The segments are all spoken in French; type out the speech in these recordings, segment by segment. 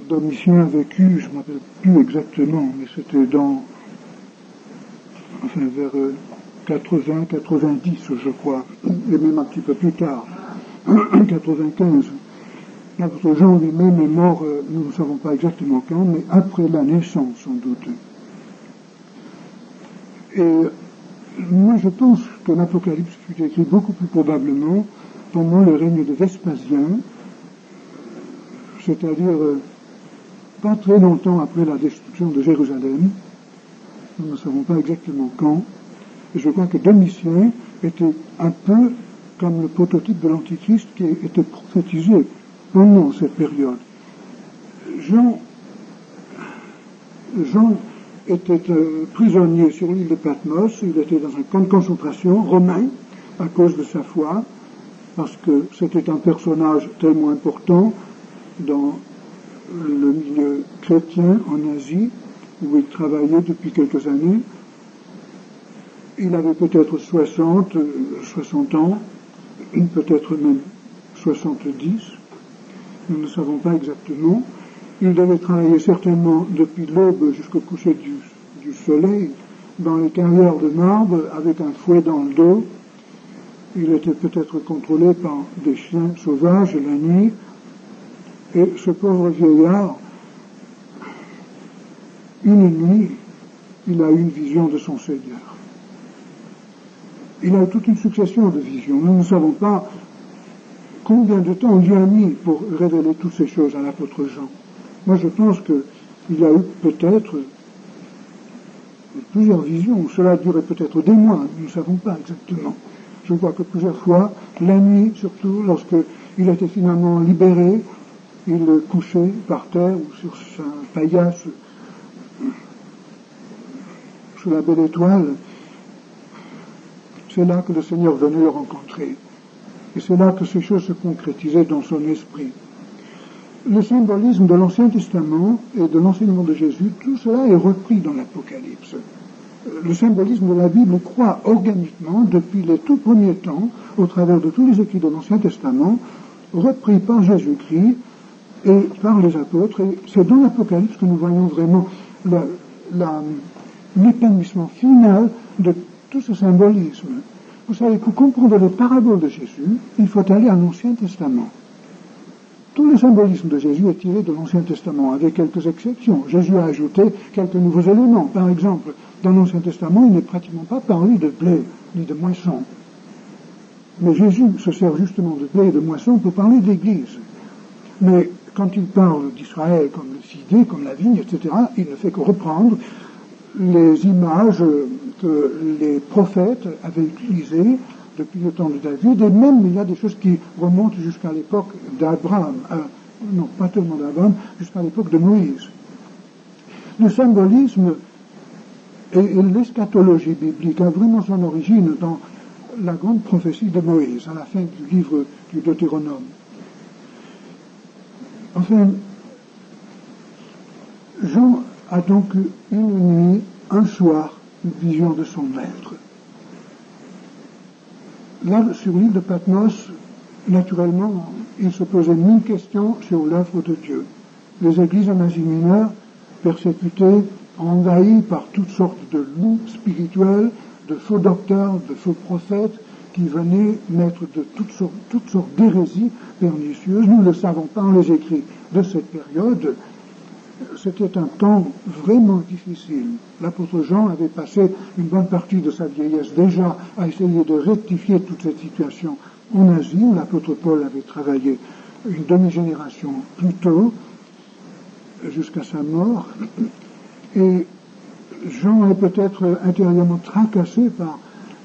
Domitien a vécu, je ne me rappelle plus exactement, mais c'était vers 80, 90, je crois, et même un petit peu plus tard, 95. L'apôtre Jean lui-même est mort, nous ne savons pas exactement quand, mais après la naissance, sans doute. Et moi, je pense que l'Apocalypse fut écrit beaucoup plus probablement pendant le règne de Vespasien, c'est-à-dire pas très longtemps après la destruction de Jérusalem. Nous ne savons pas exactement quand. Et je crois que Domitien était un peu comme le prototype de l'Antichrist qui était prophétisé pendant cette période. Jean était prisonnier sur l'île de Patmos. Il était dans un camp de concentration romain à cause de sa foi, parce que c'était un personnage tellement important dans le milieu chrétien en Asie, où il travaillait depuis quelques années. Il avait peut-être 60 ans, peut-être même 70, nous ne savons pas exactement. Il devait travailler certainement depuis l'aube jusqu'au coucher du soleil dans les carrières de marbre avec un fouet dans le dos. Il était peut-être contrôlé par des chiens sauvages la nuit. Et ce pauvre vieillard, une nuit, il a eu une vision de son Seigneur. Il a eu toute une succession de visions. Nous ne savons pas combien de temps Dieu a mis pour révéler toutes ces choses à l'apôtre Jean. Moi, je pense qu'il a eu peut-être plusieurs visions. Cela a duré peut-être des mois. Nous ne savons pas exactement. Je crois que plusieurs fois, la nuit surtout, lorsqu'il était finalement libéré, il couchait par terre ou sur sa paillasse sous la belle étoile. C'est là que le Seigneur venait le rencontrer. Et c'est là que ces choses se concrétisaient dans son esprit. Le symbolisme de l'Ancien Testament et de l'enseignement de Jésus, tout cela est repris dans l'Apocalypse. Le symbolisme de la Bible croît organiquement depuis les tout premiers temps, au travers de tous les écrits de l'Ancien Testament, repris par Jésus-Christ et par les apôtres. Et c'est dans l'Apocalypse que nous voyons vraiment l'épanouissement final de tout ce symbolisme. Vous savez, pour comprendre les paraboles de Jésus, il faut aller à l'Ancien Testament. Tout le symbolisme de Jésus est tiré de l'Ancien Testament, avec quelques exceptions. Jésus a ajouté quelques nouveaux éléments. Par exemple, dans l'Ancien Testament, il n'est pratiquement pas parlé de blé, ni de moisson. Mais Jésus se sert justement de blé et de moisson pour parler d'Église. Mais quand il parle d'Israël comme le figuier, comme la vigne, etc., il ne fait que reprendre les images que les prophètes avaient utilisées depuis le temps de David, et même il y a des choses qui remontent jusqu'à l'époque d'Abraham, non pas tellement d'Abraham, jusqu'à l'époque de Moïse. Le symbolisme et l'eschatologie biblique a vraiment son origine dans la grande prophétie de Moïse, à la fin du livre du Deutéronome. Enfin, Jean a donc eu une nuit, un soir, une vision de son maître. Là, sur l'île de Patmos, naturellement, il se posait 1000 questions sur l'œuvre de Dieu. Les églises en Asie mineure, persécutées, envahies par toutes sortes de loups spirituels, de faux docteurs, de faux prophètes, qui venaient mettre de toutes sortes d'hérésies pernicieuses. Nous ne le savons pas en les écrits de cette période. C'était un temps vraiment difficile. L'apôtre Jean avait passé une bonne partie de sa vieillesse déjà à essayer de rectifier toute cette situation en Asie, où l'apôtre Paul avait travaillé une demi-génération plus tôt, jusqu'à sa mort. Et Jean est peut-être intérieurement tracassé par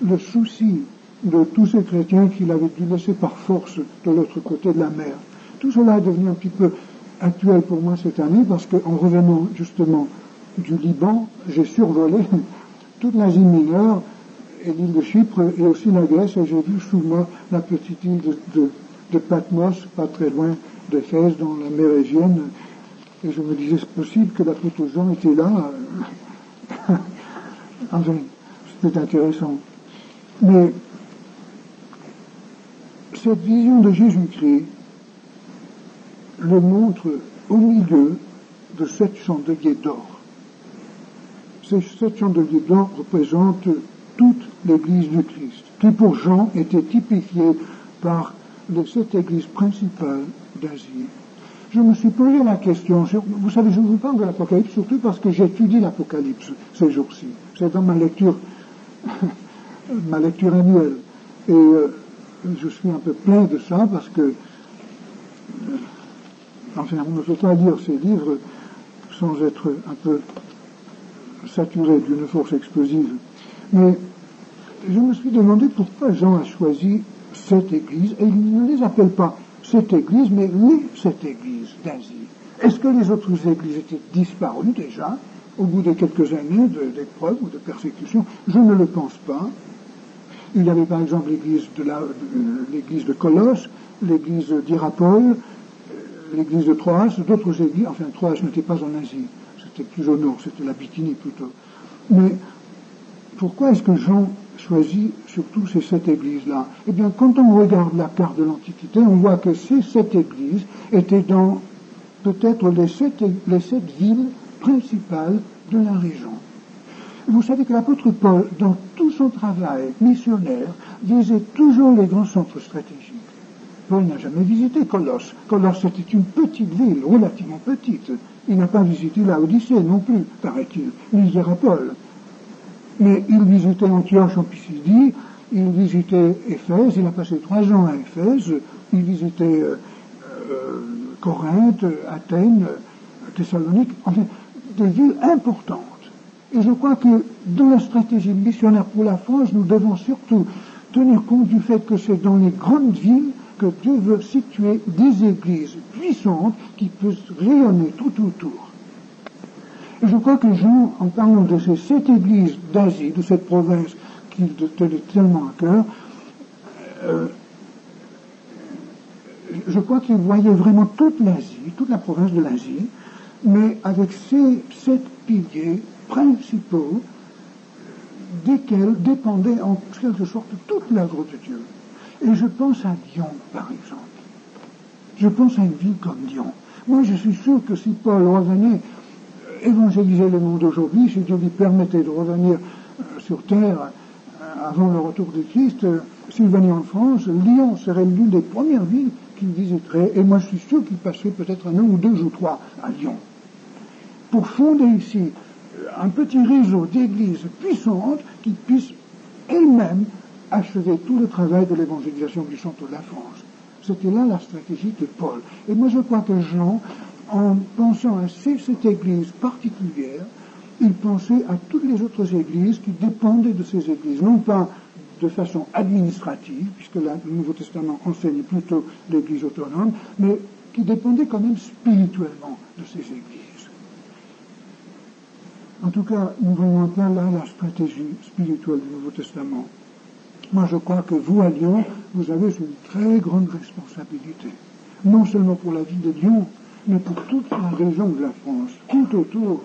le souci de tous ces chrétiens qu'il avait dû laisser par force de l'autre côté de la mer. Tout cela est devenu un petit peu actuel pour moi cette année, parce qu'en revenant justement du Liban, j'ai survolé toute l'Asie mineure et l'île de Chypre et aussi la Grèce, et j'ai vu sous moi la petite île de Patmos, pas très loin d'Éphèse, dans la mer Égienne, et je me disais, c'est possible que l'apôtre Jean était là. Enfin, c'était intéressant. Mais cette vision de Jésus-Christ le montre au milieu de 7 chandeliers d'or. Ces 7 chandeliers d'or représentent toute l'Église du Christ, qui pour Jean était typifiée par les 7 églises principales d'Asie. Je me suis posé la question, vous savez, je vous parle de l'Apocalypse surtout parce que j'étudie l'Apocalypse ces jours-ci. C'est dans ma lecture annuelle. Et je suis un peu plein de ça parce que, enfin, on ne peut pas lire ces livres sans être un peu saturé d'une force explosive. Mais je me suis demandé pourquoi Jean a choisi cette église, et il ne les appelle pas cette église, mais les 7 églises d'Asie. Est-ce que les autres églises étaient disparues déjà, au bout de quelques années d'épreuves ou de persécutions? Je ne le pense pas. Il y avait par exemple l'église de Colosse, l'église d'Hiérapole, l'église de Troas, d'autres églises, enfin Troas n'était pas en Asie, c'était plus au nord, c'était la Bithynie plutôt. Mais pourquoi est-ce que Jean choisit surtout ces 7 églises-là? Eh bien, quand on regarde la carte de l'Antiquité, on voit que ces 7 églises étaient dans peut-être les 7 villes principales de la région. Vous savez que l'apôtre Paul, dans tout son travail missionnaire, visait toujours les grands centres stratégiques. Paul n'a jamais visité Colosse. Colosse, c'était une petite ville, relativement petite. Il n'a pas visité la Odyssée non plus, paraît-il, ni Hiérapole. Mais il visitait Antioche en Pisidie, il visitait Éphèse, il a passé 3 ans à Éphèse, il visitait Corinthe, Athènes, Thessalonique, enfin, des villes importantes. Et je crois que dans la stratégie missionnaire pour la France, nous devons surtout tenir compte du fait que c'est dans les grandes villes que Dieu veut situer des églises puissantes qui peuvent rayonner tout autour. Et je crois que Jean, en parlant de ces 7 églises d'Asie, de cette province qui tenait tellement à cœur, je crois qu'il voyait vraiment toute l'Asie, toute la province de l'Asie, mais avec ces 7 piliers principaux desquels dépendait en quelque sorte toute l'œuvre de Dieu. Et je pense à Lyon, par exemple. Je pense à une ville comme Lyon. Moi, je suis sûr que si Paul revenait évangéliser le monde aujourd'hui, si Dieu lui permettait de revenir sur terre avant le retour de Christ, s'il venait en France, Lyon serait l'une des premières villes qu'il visiterait, et moi je suis sûr qu'il passerait peut-être 1 ou 2 ou 3 à Lyon, pour fonder ici un petit réseau d'églises puissantes qui puissent elles-mêmes achever tout le travail de l'évangélisation du centre de la France. C'était là la stratégie de Paul. Et moi je crois que Jean, en pensant à cette église particulière, il pensait à toutes les autres églises qui dépendaient de ces églises, non pas de façon administrative, puisque le Nouveau Testament enseigne plutôt l'église autonome, mais qui dépendaient quand même spirituellement de ces églises. En tout cas, nous voyons bien là la stratégie spirituelle du Nouveau Testament. Moi, je crois que vous, à Lyon, vous avez une très grande responsabilité. Non seulement pour la ville de Lyon, mais pour toute la région de la France, tout autour.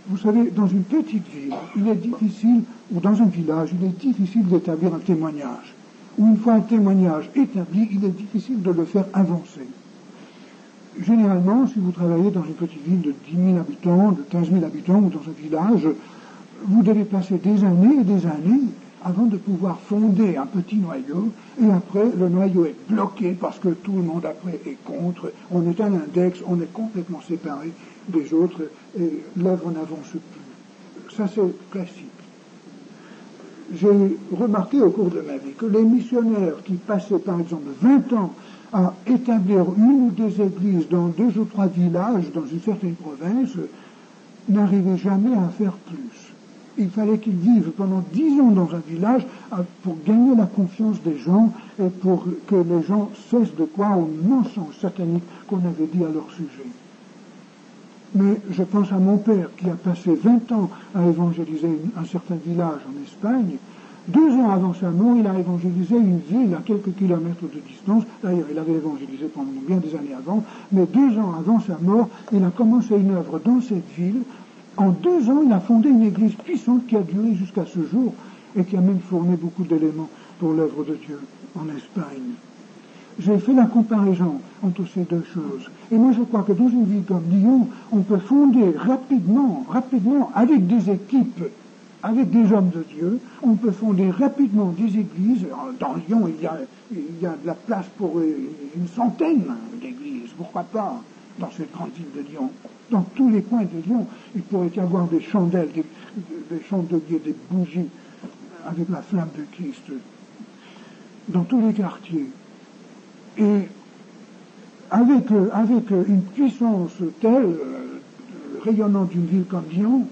Vous savez, dans une petite ville, il est difficile, ou dans un village, il est difficile d'établir un témoignage. Ou une fois un témoignage établi, il est difficile de le faire avancer. Généralement, si vous travaillez dans une petite ville de 10 000 habitants, de 15 000 habitants, ou dans un village, vous devez passer des années et des années avant de pouvoir fonder un petit noyau, et après, le noyau est bloqué parce que tout le monde après est contre, on est à l'index, on est complètement séparé des autres, et l'œuvre n'avance plus. Ça, c'est classique. J'ai remarqué au cours de ma vie que les missionnaires qui passaient, par exemple, 20 ans à établir 1 ou 2 églises dans 2 ou 3 villages dans une certaine province, n'arrivaient jamais à faire plus. Il fallait qu'ils vivent pendant 10 ans dans un village pour gagner la confiance des gens et pour que les gens cessent de croire aux mensonges sataniques qu'on avait dit à leur sujet. Mais je pense à mon père qui a passé 20 ans à évangéliser un certain village en Espagne. 2 ans avant sa mort, il a évangélisé une ville à quelques kilomètres de distance. D'ailleurs, il avait évangélisé pendant bien des années avant, mais 2 ans avant sa mort, il a commencé une œuvre dans cette ville. En 2 ans, il a fondé une église puissante qui a duré jusqu'à ce jour et qui a même fourni beaucoup d'éléments pour l'œuvre de Dieu en Espagne. j'ai fait la comparaison entre ces deux choses. Et moi, je crois que dans une ville comme Lyon, on peut fonder rapidement, avec des équipes, avec des hommes de Dieu, on peut fonder rapidement des églises. Dans Lyon, il y a de la place pour une centaine d'églises. Pourquoi pas dans cette grande ville de Lyon? Dans tous les coins de Lyon, il pourrait y avoir des chandelles, des chandeliers, des bougies avec la flamme de Christ dans tous les quartiers. Et avec une puissance telle, rayonnant d'une ville comme Lyon,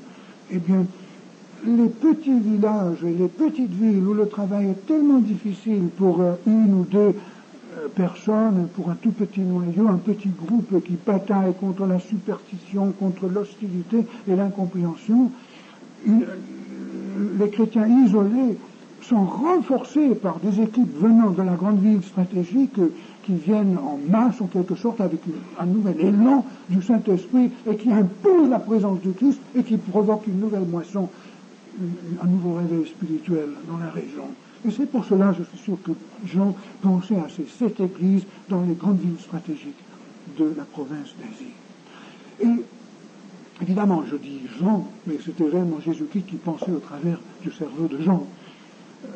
eh bien, les petits villages et les petites villes où le travail est tellement difficile pour une ou deux personnes, pour un tout petit noyau, un petit groupe qui bataille contre la superstition, contre l'hostilité et l'incompréhension, les chrétiens isolés sont renforcés par des équipes venant de la grande ville stratégique qui viennent en masse en quelque sorte avec un nouvel élan du Saint-Esprit et qui imposent la présence du Christ et qui provoquent une nouvelle moisson, un nouveau réveil spirituel dans la région. Et c'est pour cela, je suis sûr que Jean pensait à ces 7 églises dans les grandes villes stratégiques de la province d'Asie. Et évidemment, je dis Jean, mais c'était réellement Jésus-Christ qui pensait au travers du cerveau de Jean.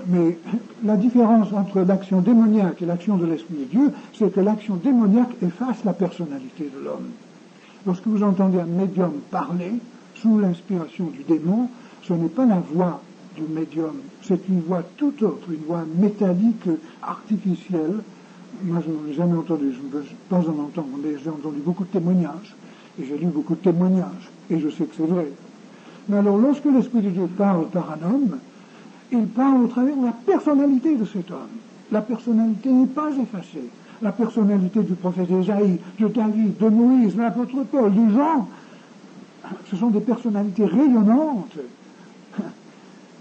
Mais la différence entre l'action démoniaque et l'action de l'Esprit de Dieu, c'est que l'action démoniaque efface la personnalité de l'homme. Lorsque vous entendez un médium parler, sous l'inspiration du démon, ce n'est pas la voix du médium, c'est une voix tout autre, une voix métallique, artificielle. Moi, je n'en ai jamais entendu, je ne veux pas en entendre, mais j'ai entendu beaucoup de témoignages, et j'ai lu beaucoup de témoignages, et je sais que c'est vrai. Mais alors, lorsque l'Esprit de Dieu parle par un homme, il parle au travers de la personnalité de cet homme. La personnalité n'est pas effacée. La personnalité du prophète Ésaïe, de David, de Moïse, de l'apôtre Paul, de Jean, ce sont des personnalités rayonnantes.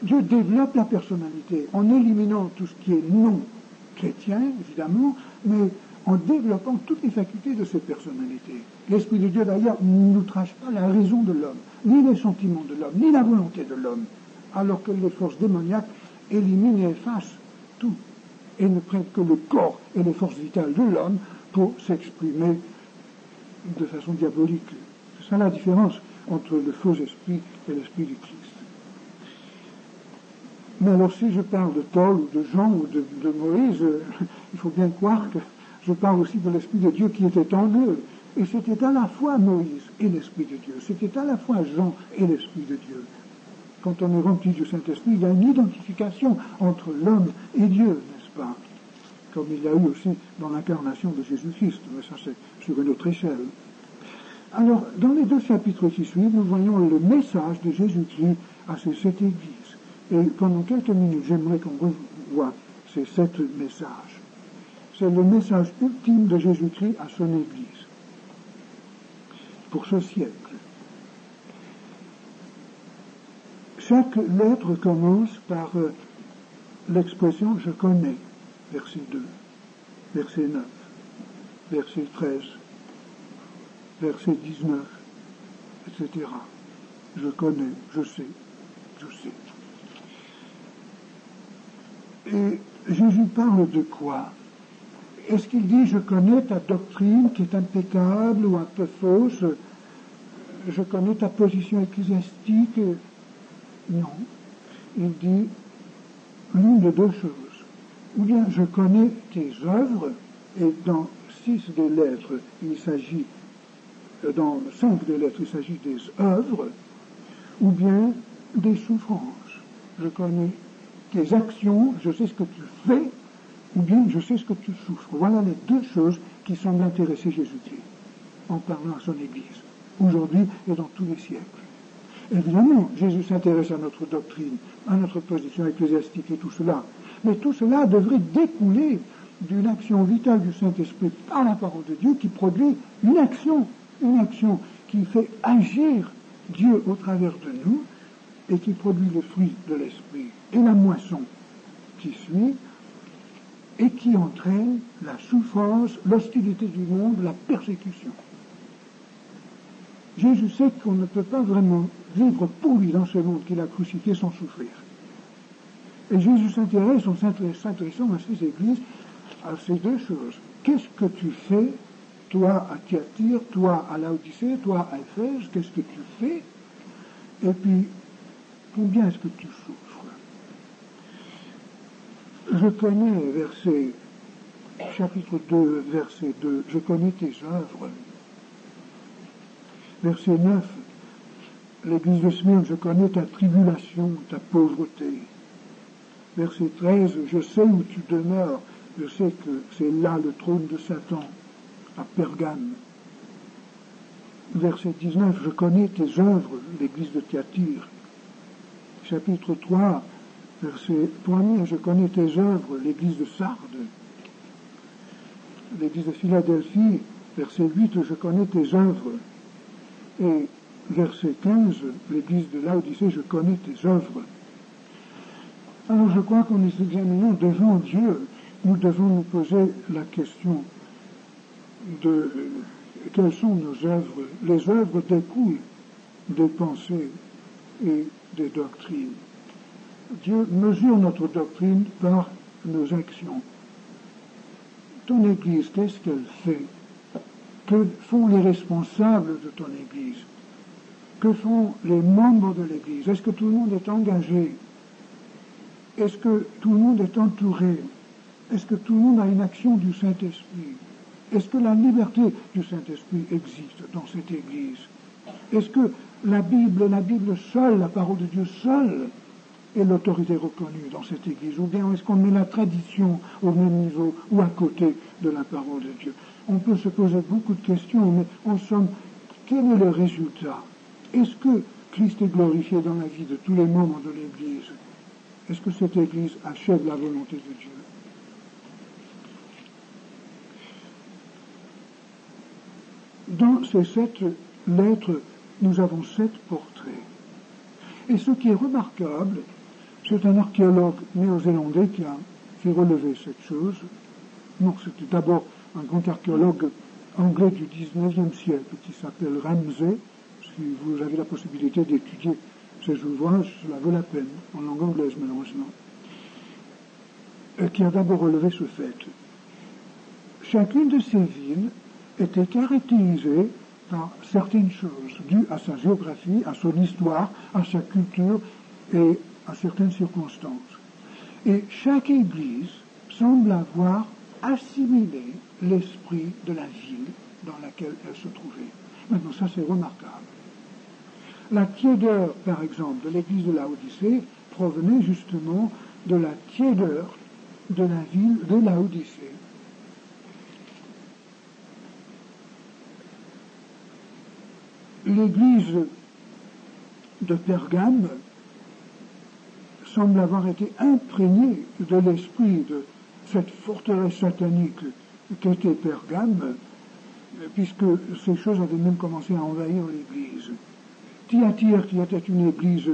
Dieu développe la personnalité en éliminant tout ce qui est non chrétien, évidemment, mais en développant toutes les facultés de cette personnalité. L'Esprit de Dieu, d'ailleurs, n'outrage pas la raison de l'homme, ni les sentiments de l'homme, ni la volonté de l'homme, alors que les forces démoniaques éliminent et effacent tout, et ne prennent que le corps et les forces vitales de l'homme pour s'exprimer de façon diabolique. C'est ça la différence entre le faux esprit et l'esprit du Christ. Mais alors si je parle de Paul ou de Jean ou de Moïse, il faut bien croire que je parle aussi de l'Esprit de Dieu qui était en eux. Et c'était à la fois Moïse et l'Esprit de Dieu. C'était à la fois Jean et l'Esprit de Dieu. Quand on est rempli du Saint-Esprit, il y a une identification entre l'homme et Dieu, n'est-ce pas? Comme il y a eu aussi dans l'incarnation de Jésus-Christ. Mais ça, c'est sur une autre échelle. Alors, dans les 2 chapitres qui suivent, nous voyons le message de Jésus-Christ à ces 7 églises. Et pendant quelques minutes, j'aimerais qu'on revoie ces 7 messages. C'est le message ultime de Jésus-Christ à son Église, pour ce siècle. Chaque lettre commence par l'expression « je connais », verset 2, verset 9, verset 13, verset 19, etc. Je connais, je sais, je sais. Et Jésus parle de quoi? Est-ce qu'il dit « je connais ta doctrine qui est impeccable ou un peu fausse, je connais ta position ecclésiastique ». Non. Il dit l'une de 2 choses. Ou bien je connais tes œuvres, et dans 6 des lettres, il s'agit, dans 5 des lettres, il s'agit des œuvres, ou bien des souffrances. Je connais tes actions, je sais ce que tu fais, ou bien je sais ce que tu souffres. Voilà les 2 choses qui semblent intéresser Jésus-Christ en parlant à son Église, aujourd'hui et dans tous les siècles. Évidemment, Jésus s'intéresse à notre doctrine, à notre position ecclésiastique et tout cela. Mais tout cela devrait découler d'une action vitale du Saint-Esprit par la parole de Dieu qui produit une action qui fait agir Dieu au travers de nous et qui produit le fruit de l'Esprit et la moisson qui suit et qui entraîne la souffrance, l'hostilité du monde, la persécution. Jésus sait qu'on ne peut pas vraiment vivre pour lui dans ce monde qu'il a crucifié sans souffrir. Et Jésus s'intéresse en s'intéressant à ces églises, à ces 2 choses. qu'est-ce que tu fais, toi à Thyatire, toi à Laodicée, toi à Éphèse, qu'est-ce que tu fais? Et puis, combien est-ce que tu souffres? Je connais, chapitre 2, verset 2, je connais tes œuvres. Verset 9, l'église de Smyrne, je connais ta tribulation, ta pauvreté. Verset 13, je sais où tu demeures, je sais que c'est là le trône de Satan, à Pergame. Verset 19, je connais tes œuvres, l'église de Thyatire. Chapitre 3, verset 1er, je connais tes œuvres, l'église de Sardes. L'église de Philadelphie, verset 8, je connais tes œuvres. Et verset 15, l'église de Laodicée, je connais tes œuvres. Alors je crois qu'en les examinant devant Dieu, nous devons nous poser la question de quelles sont nos œuvres. Les œuvres découlent des pensées et des doctrines. Dieu mesure notre doctrine par nos actions. Ton Église, qu'est-ce qu'elle fait? Que font les responsables de ton Église? Que font les membres de l'Église? Est-ce que tout le monde est engagé? Est-ce que tout le monde est entouré? Est-ce que tout le monde a une action du Saint-Esprit? Est-ce que la liberté du Saint-Esprit existe dans cette Église? Est-ce que la Bible seule, la parole de Dieu seule, est l'autorité reconnue dans cette Église? Ou bien est-ce qu'on met la tradition au même niveau ou à côté de la parole de Dieu? On peut se poser beaucoup de questions, mais en somme, quel est le résultat? Est-ce que Christ est glorifié dans la vie de tous les membres de l'Église? Est-ce que cette Église achève la volonté de Dieu? Dans ces 7 lettres, nous avons 7 portraits. Et ce qui est remarquable, c'est un archéologue néo-zélandais qui a fait relever cette chose. Non, c'était d'abord un grand archéologue anglais du 19e siècle qui s'appelle Ramsay. Si vous avez la possibilité d'étudier ces ouvrages, cela vaut la peine, en langue anglaise malheureusement, qui a d'abord relevé ce fait. Chacune de ces villes était caractérisée par certaines choses, dues à sa géographie, à son histoire, à sa culture et à certaines circonstances. Et chaque église semble avoir assimilé l'esprit de la ville dans laquelle elle se trouvait. Maintenant, ça c'est remarquable. La tiédeur, par exemple, de l'église de Laodicée provenait justement de la tiédeur de la ville de Laodicée. L'église de Pergame semble avoir été imprégnée de l'esprit de cette forteresse satanique qu'était Pergame, puisque ces choses avaient même commencé à envahir l'église. Thyatire, qui était une église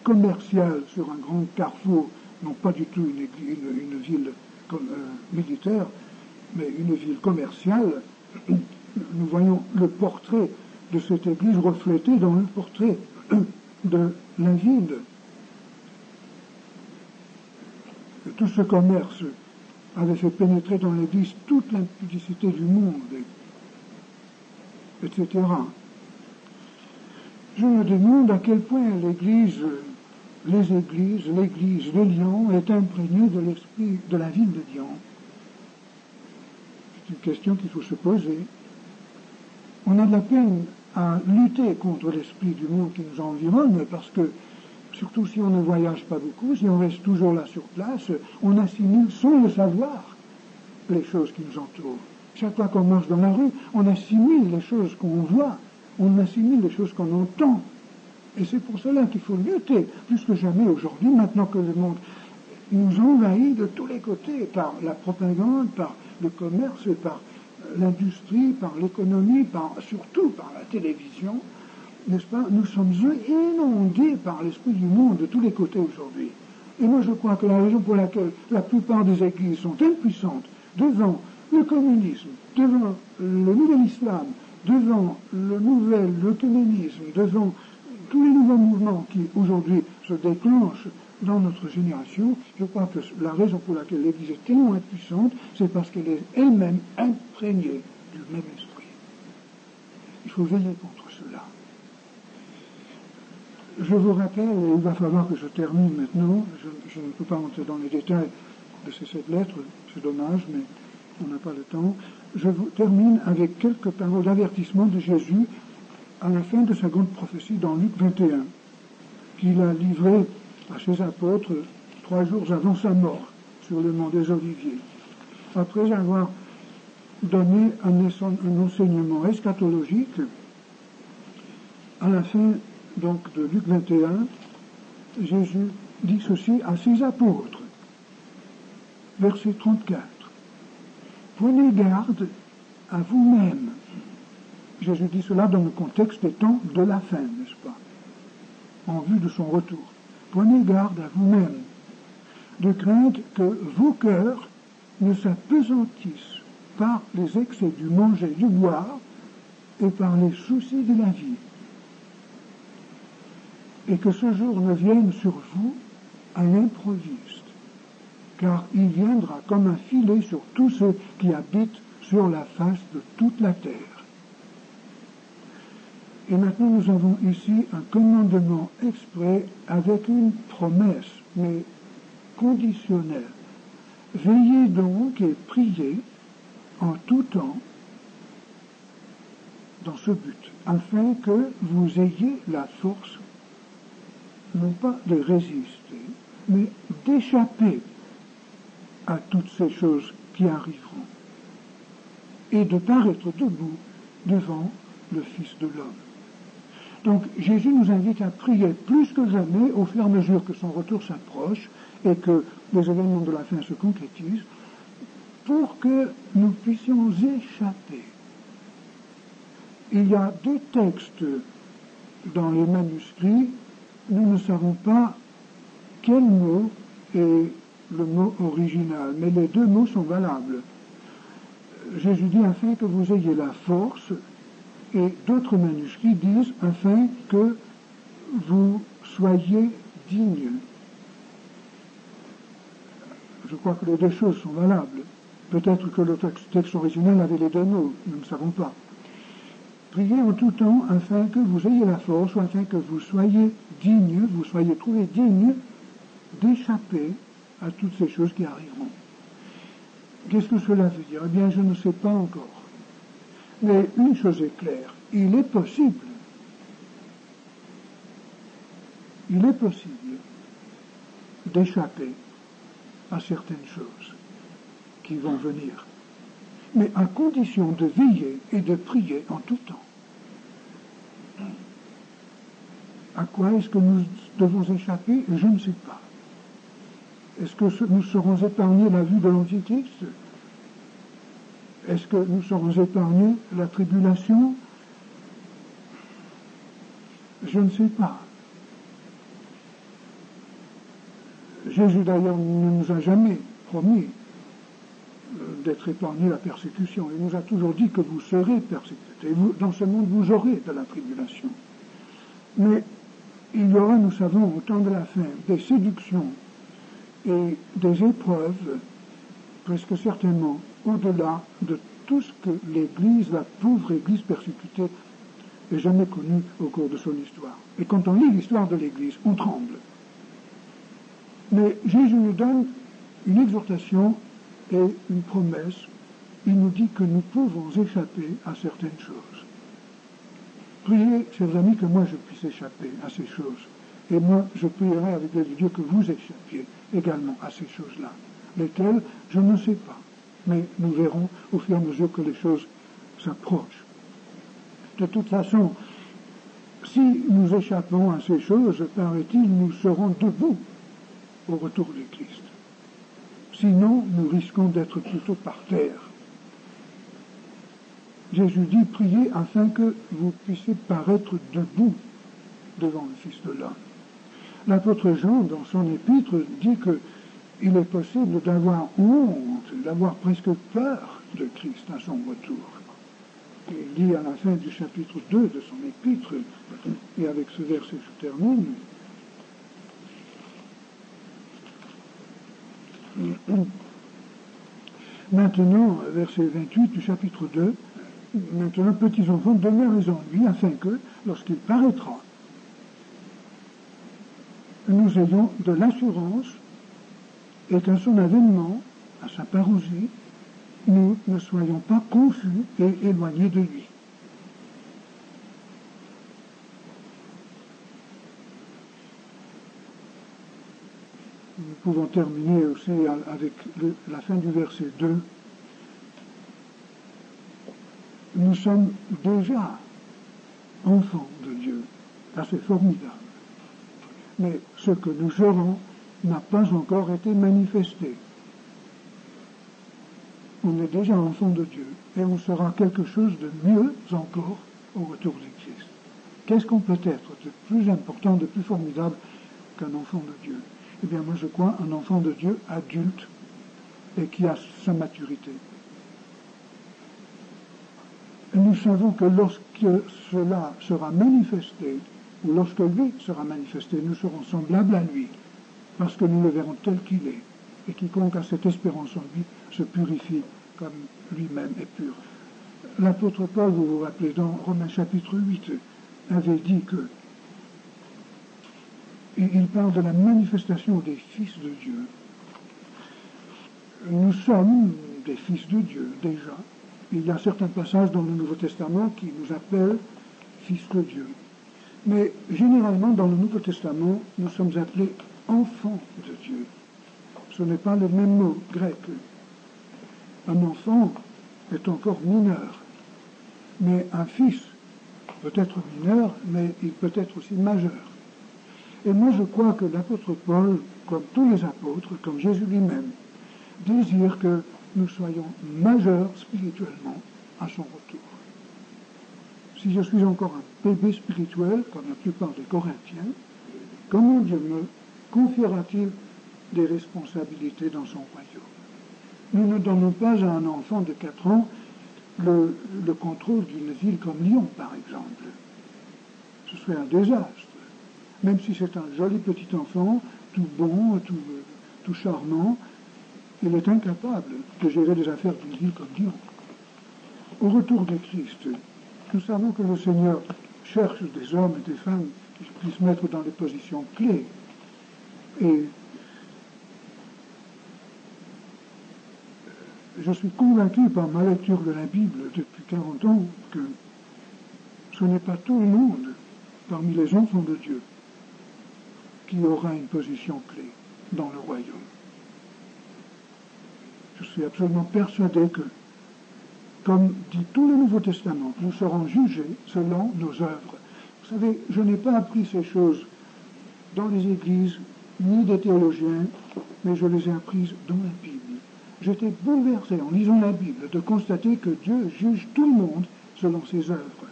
commerciale sur un grand carrefour, non pas du tout une ville militaire, mais une ville commerciale, nous voyons le portrait de cette église reflété dans le portrait de la ville. Tout ce commerce avait fait pénétrer dans l'église toute l'impudicité du monde, etc. Je me demande à quel point l'église de Lyon est imprégnée de l'esprit de la ville de Lyon. C'est une question qu'il faut se poser. On a de la peine à lutter contre l'esprit du monde qui nous environne parce que, surtout si on ne voyage pas beaucoup, si on reste toujours là sur place, on assimile sans le savoir les choses qui nous entourent. Chaque fois qu'on marche dans la rue, on assimile les choses qu'on voit, on assimile les choses qu'on entend. Et c'est pour cela qu'il faut lutter, plus que jamais aujourd'hui, maintenant que le monde nous envahit de tous les côtés, par la propagande, par le commerce, par l'industrie, par l'économie, surtout par la télévision, n'est-ce pas? Nous sommes inondés par l'esprit du monde de tous les côtés aujourd'hui. Et moi je crois que la raison pour laquelle la plupart des églises sont impuissantes devant le communisme, devant le nouvel islam, devant l'œcuménisme, devant tous les nouveaux mouvements qui aujourd'hui se déclenchent dans notre génération, je crois que la raison pour laquelle l'Église est tellement impuissante, c'est parce qu'elle est elle-même imprégnée du même esprit. Il faut veiller contre cela. Je vous rappelle, et il va falloir que je termine maintenant, je ne peux pas entrer dans les détails de ces 7 lettres, c'est dommage, mais on n'a pas le temps. Je vous termine avec quelques paroles d'avertissement de Jésus à la fin de sa grande prophétie dans Luc 21, qu'il a livré à ses apôtres 3 jours avant sa mort sur le mont des Oliviers. Après avoir donné un enseignement eschatologique, à la fin donc de Luc 21, Jésus dit ceci à ses apôtres. Verset 34. Prenez garde à vous-même. Jésus dit cela dans le contexte des temps de la fin, n'est-ce pas? En vue de son retour. Prenez garde à vous-même, de crainte que vos cœurs ne s'apesantissent par les excès du manger et du boire et par les soucis de la vie. Et que ce jour ne vienne sur vous à l'improviste, car il viendra comme un filet sur tous ceux qui habitent sur la face de toute la terre. Et maintenant nous avons ici un commandement exprès avec une promesse, mais conditionnelle. Veillez donc et priez en tout temps dans ce but, afin que vous ayez la force, non pas de résister, mais d'échapper à toutes ces choses qui arriveront, et de paraître debout devant le Fils de l'homme. Donc Jésus nous invite à prier plus que jamais au fur et à mesure que son retour s'approche et que les événements de la fin se concrétisent, pour que nous puissions échapper. Il y a 2 textes dans les manuscrits, nous ne savons pas quel mot est le mot original, mais les 2 mots sont valables. Jésus dit afin que vous ayez la force, et d'autres manuscrits disent afin que vous soyez dignes. Je crois que les 2 choses sont valables. Peut-être que le texte original avait les 2 mots, nous ne savons pas. Priez en tout temps afin que vous ayez la force, ou afin que vous soyez dignes, vous soyez trouvés dignes d'échapper à toutes ces choses qui arriveront. Qu'est-ce que cela veut dire? Eh bien, je ne sais pas encore. Mais une chose est claire, il est possible d'échapper à certaines choses qui vont venir, mais à condition de veiller et de prier en tout temps. À quoi est-ce que nous devons échapper? Je ne sais pas. Est-ce que nous serons épargnés la vue de l'Antichrist? Est-ce que nous serons épargnés la tribulation? Je ne sais pas. Jésus d'ailleurs ne nous a jamais promis d'être épargnés la persécution. Il nous a toujours dit que vous serez persécutés. Dans ce monde, vous aurez de la tribulation. Mais il y aura, nous savons, au temps de la fin, des séductions et des épreuves, presque certainement, au-delà de tout ce que l'Église, la pauvre Église persécutée, ait jamais connu au cours de son histoire. Et quand on lit l'histoire de l'Église, on tremble. Mais Jésus nous donne une exhortation et une promesse. Il nous dit que nous pouvons échapper à certaines choses. Priez, chers amis, que moi je puisse échapper à ces choses. Et moi, je prierai avec l'aide de Dieu que vous échappiez également à ces choses-là. Lesquelles, je ne sais pas. Mais nous verrons au fur et à mesure que les choses s'approchent. De toute façon, si nous échappons à ces choses, paraît-il, nous serons debout au retour du Christ. Sinon, nous risquons d'être plutôt par terre. Jésus dit, priez afin que vous puissiez paraître debout devant le Fils de l'homme. L'apôtre Jean, dans son épître, dit qu'il est possible d'avoir honte, d'avoir presque peur de Christ à son retour. Il dit à la fin du chapitre 2 de son épître, et avec ce verset je termine, Maintenant, verset 28 du chapitre 2, maintenant, petits enfants, demeurez en lui, afin que, lorsqu'il paraîtra, nous ayons de l'assurance et qu'à son avènement, à sa parousie, nous ne soyons pas confus et éloignés de lui. Nous pouvons terminer aussi avec la fin du verset 2. Nous sommes déjà enfants de Dieu. Ça, c'est formidable. Mais ce que nous serons n'a pas encore été manifesté. On est déjà enfant de Dieu et on sera quelque chose de mieux encore au retour de Christ. Qu'est-ce qu'on peut être de plus important, de plus formidable qu'un enfant de Dieu? Eh bien, moi je crois un enfant de Dieu adulte et qui a sa maturité. Nous savons que lorsque cela sera manifesté, ou lorsque lui sera manifesté, nous serons semblables à lui, parce que nous le verrons tel qu'il est. Et quiconque a cette espérance en lui se purifie comme lui-même est pur. L'apôtre Paul, vous vous rappelez, dans Romains chapitre 8, avait dit que il parle de la manifestation des fils de Dieu. Nous sommes des fils de Dieu, déjà. Il y a certains passages dans le Nouveau Testament qui nous appellent fils de Dieu. Mais généralement, dans le Nouveau Testament, nous sommes appelés enfants de Dieu. Ce n'est pas le même mot grec. Un enfant est encore mineur. Mais un fils peut être mineur, mais il peut être aussi majeur. Et moi, je crois que l'apôtre Paul, comme tous les apôtres, comme Jésus lui-même, désire que nous soyons majeurs spirituellement à son retour. Si je suis encore un bébé spirituel, comme la plupart des Corinthiens, comment Dieu me confiera-t-il des responsabilités dans son royaume? Nous ne donnons pas à un enfant de 4 ans le contrôle d'une ville comme Lyon, par exemple. Ce serait un désastre. Même si c'est un joli petit enfant, tout bon, tout charmant, il est incapable de gérer les affaires d'une ville comme Lyon. Au retour de Christ, nous savons que le Seigneur cherche des hommes et des femmes qui puissent mettre dans les positions clés. Et je suis convaincu par ma lecture de la Bible depuis 40 ans que ce n'est pas tout le monde parmi les enfants de Dieu qui aura une position clé dans le royaume. Je suis absolument persuadé que, comme dit tout le Nouveau Testament, nous serons jugés selon nos œuvres. Vous savez, je n'ai pas appris ces choses dans les églises, ni des théologiens, mais je les ai apprises dans la Bible. J'étais bouleversé en lisant la Bible de constater que Dieu juge tout le monde selon ses œuvres.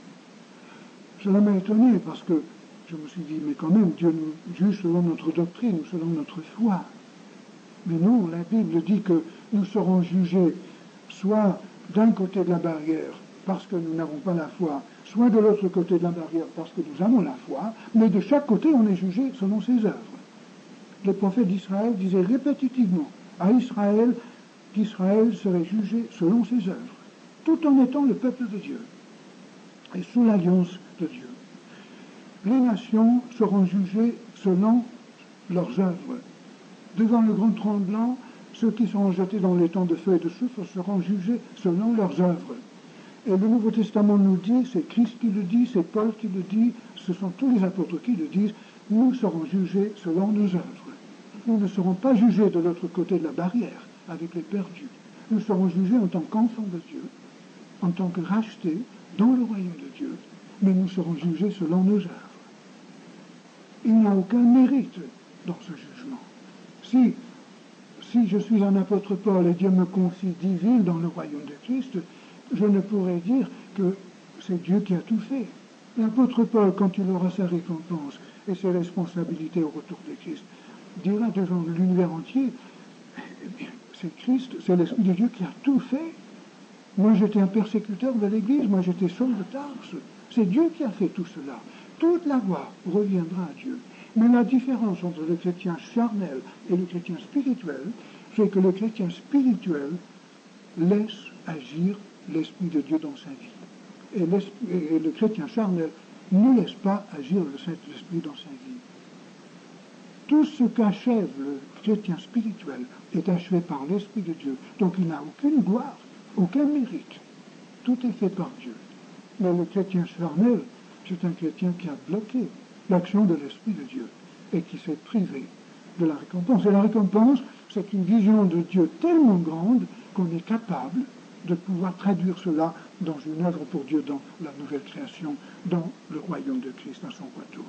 Cela m'a étonné parce que je me suis dit, mais quand même, Dieu nous juge selon notre doctrine, selon notre foi. Mais non, la Bible dit que nous serons jugés soit d'un côté de la barrière parce que nous n'avons pas la foi, soit de l'autre côté de la barrière parce que nous avons la foi, mais de chaque côté on est jugé selon ses œuvres. Les prophètes d'Israël disaient répétitivement à Israël qu'Israël serait jugé selon ses œuvres, tout en étant le peuple de Dieu et sous l'alliance de Dieu. Les nations seront jugées selon leurs œuvres. Devant le grand tremblant, ceux qui seront jetés dans les temps de feu et de soufre seront jugés selon leurs œuvres. Et le Nouveau Testament nous dit, c'est Christ qui le dit, c'est Paul qui le dit, ce sont tous les apôtres qui le disent, nous serons jugés selon nos œuvres. Nous ne serons pas jugés de l'autre côté de la barrière, avec les perdus. Nous serons jugés en tant qu'enfants de Dieu, en tant que rachetés dans le royaume de Dieu, mais nous serons jugés selon nos œuvres. Il n'y a aucun mérite dans ce jugement. Si je suis un apôtre Paul et Dieu me confie 10 villes dans le royaume de Christ, je ne pourrais dire que c'est Dieu qui a tout fait. L'apôtre Paul, quand il aura sa récompense et ses responsabilités au retour de Christ, dira devant l'univers entier, eh bien, c'est Christ, c'est l'Esprit de Dieu qui a tout fait. Moi j'étais un persécuteur de l'Église, moi j'étais Saul de Tarse. C'est Dieu qui a fait tout cela. Toute la gloire reviendra à Dieu. Mais la différence entre le chrétien charnel et le chrétien spirituel c'est que le chrétien spirituel laisse agir l'Esprit de Dieu dans sa vie. Et le chrétien charnel ne laisse pas agir le Saint-Esprit dans sa vie. Tout ce qu'achève le chrétien spirituel est achevé par l'Esprit de Dieu. Donc il n'a aucune gloire, aucun mérite. Tout est fait par Dieu. Mais le chrétien charnel, c'est un chrétien qui a bloqué l'action de l'Esprit de Dieu et qui s'est privé de la récompense. Et la récompense, c'est une vision de Dieu tellement grande qu'on est capable de pouvoir traduire cela dans une œuvre pour Dieu, dans la nouvelle création, dans le royaume de Christ, dans son retour.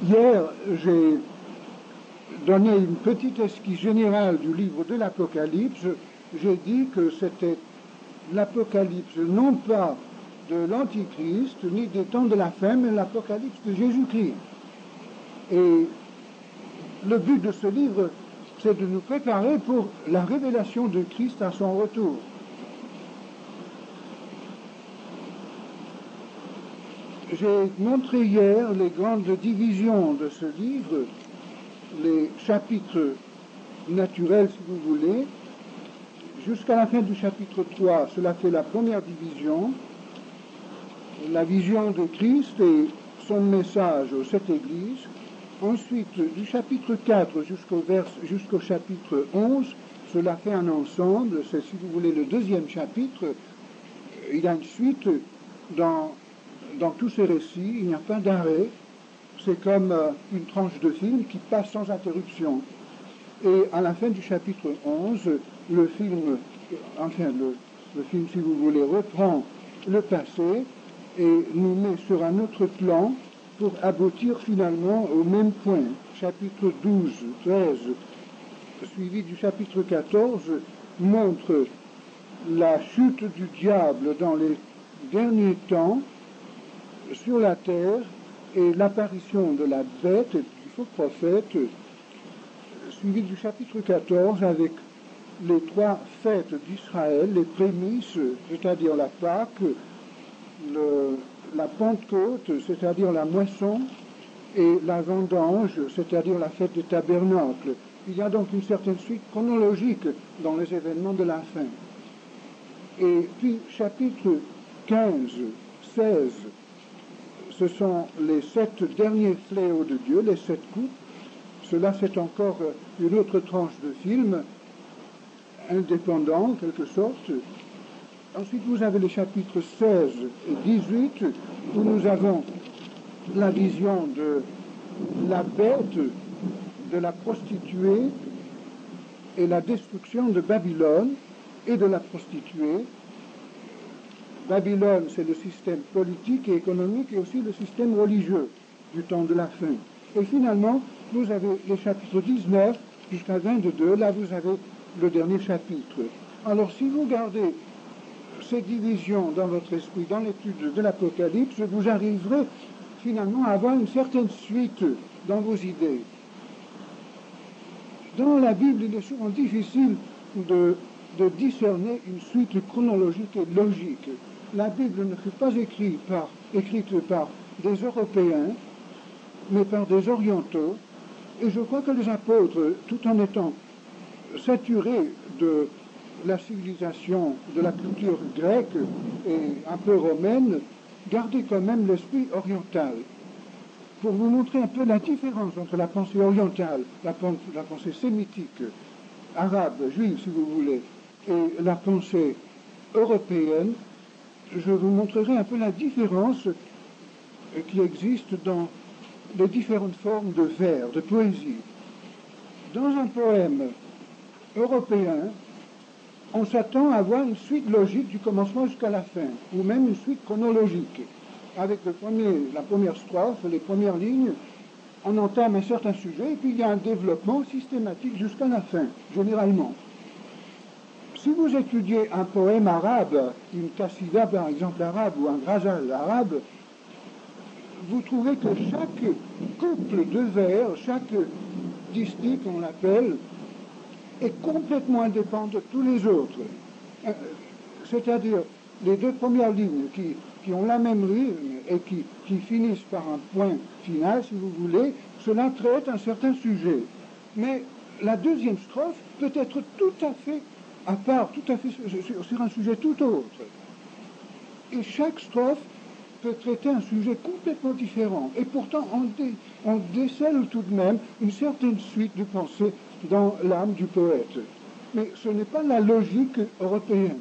Hier, j'ai donné une petite esquisse générale du livre de l'Apocalypse. J'ai dit que c'était l'Apocalypse non pas de l'Antichrist, ni des temps de la fin, mais l'Apocalypse de Jésus-Christ. Et le but de ce livre, c'est de nous préparer pour la révélation de Christ à son retour. J'ai montré hier les grandes divisions de ce livre, les chapitres naturels, si vous voulez. Jusqu'à la fin du chapitre 3, cela fait la première division, la vision de Christ et son message aux sept églises. Ensuite, du chapitre 4 jusqu'au chapitre 11, cela fait un ensemble, c'est, si vous voulez, le deuxième chapitre. Il y a une suite dans tous ces récits, il n'y a pas d'arrêt, c'est comme une tranche de film qui passe sans interruption. Et à la fin du chapitre 11, le film, si vous voulez, reprend le passé et nous met sur un autre plan pour aboutir finalement au même point. Chapitre 12, 13, suivi du chapitre 14, montre la chute du diable dans les derniers temps sur la terre et l'apparition de la bête et du faux prophète, suivi du chapitre 14 avec les trois fêtes d'Israël, les prémices, c'est-à-dire la Pâque, la Pentecôte, c'est-à-dire la moisson, et la vendange, c'est-à-dire la fête des tabernacles. Il y a donc une certaine suite chronologique dans les événements de la fin. Et puis, chapitre 15, 16, ce sont les 7 derniers fléaux de Dieu, les 7 coupes. Cela, c'est encore une autre tranche de film, indépendant, en quelque sorte. Ensuite, vous avez les chapitres 16 et 18, où nous avons la vision de la bête, de la prostituée, et la destruction de Babylone et de la prostituée. Babylone, c'est le système politique et économique et aussi le système religieux du temps de la fin. Et finalement, vous avez les chapitres 19 jusqu'à 22, là vous avez le dernier chapitre. Alors si vous gardez ces divisions dans votre esprit, dans l'étude de l'Apocalypse, vous arriverez finalement à avoir une certaine suite dans vos idées. Dans la Bible, il est souvent difficile de discerner une suite chronologique et logique. La Bible ne fut pas écrite par des Européens, mais par des Orientaux. Et je crois que les apôtres, tout en étant saturés de la civilisation, de la culture grecque et un peu romaine, gardaient quand même l'esprit oriental. Pour vous montrer un peu la différence entre la pensée orientale, la pensée sémitique, arabe, juive si vous voulez, et la pensée européenne, je vous montrerai un peu la différence qui existe dans les différentes formes de vers, de poésie. Dans un poème européen, on s'attend à avoir une suite logique du commencement jusqu'à la fin, ou même une suite chronologique. Avec la première strophe, les premières lignes, on entame un certain sujet, et puis il y a un développement systématique jusqu'à la fin, généralement. Si vous étudiez un poème arabe, une qasida par exemple arabe, ou un ghazal arabe, vous trouvez que chaque couple de vers, chaque distique, on l'appelle, est complètement indépendant de tous les autres. C'est-à-dire, les deux premières lignes qui ont la même rythme et qui finissent par un point final, si vous voulez, cela traite un certain sujet. Mais la deuxième strophe peut être tout à fait à part, tout à fait sur un sujet tout autre. Et chaque strophe peut traiter un sujet complètement différent. Et pourtant, on décèle tout de même une certaine suite de pensée dans l'âme du poète. Mais ce n'est pas la logique européenne.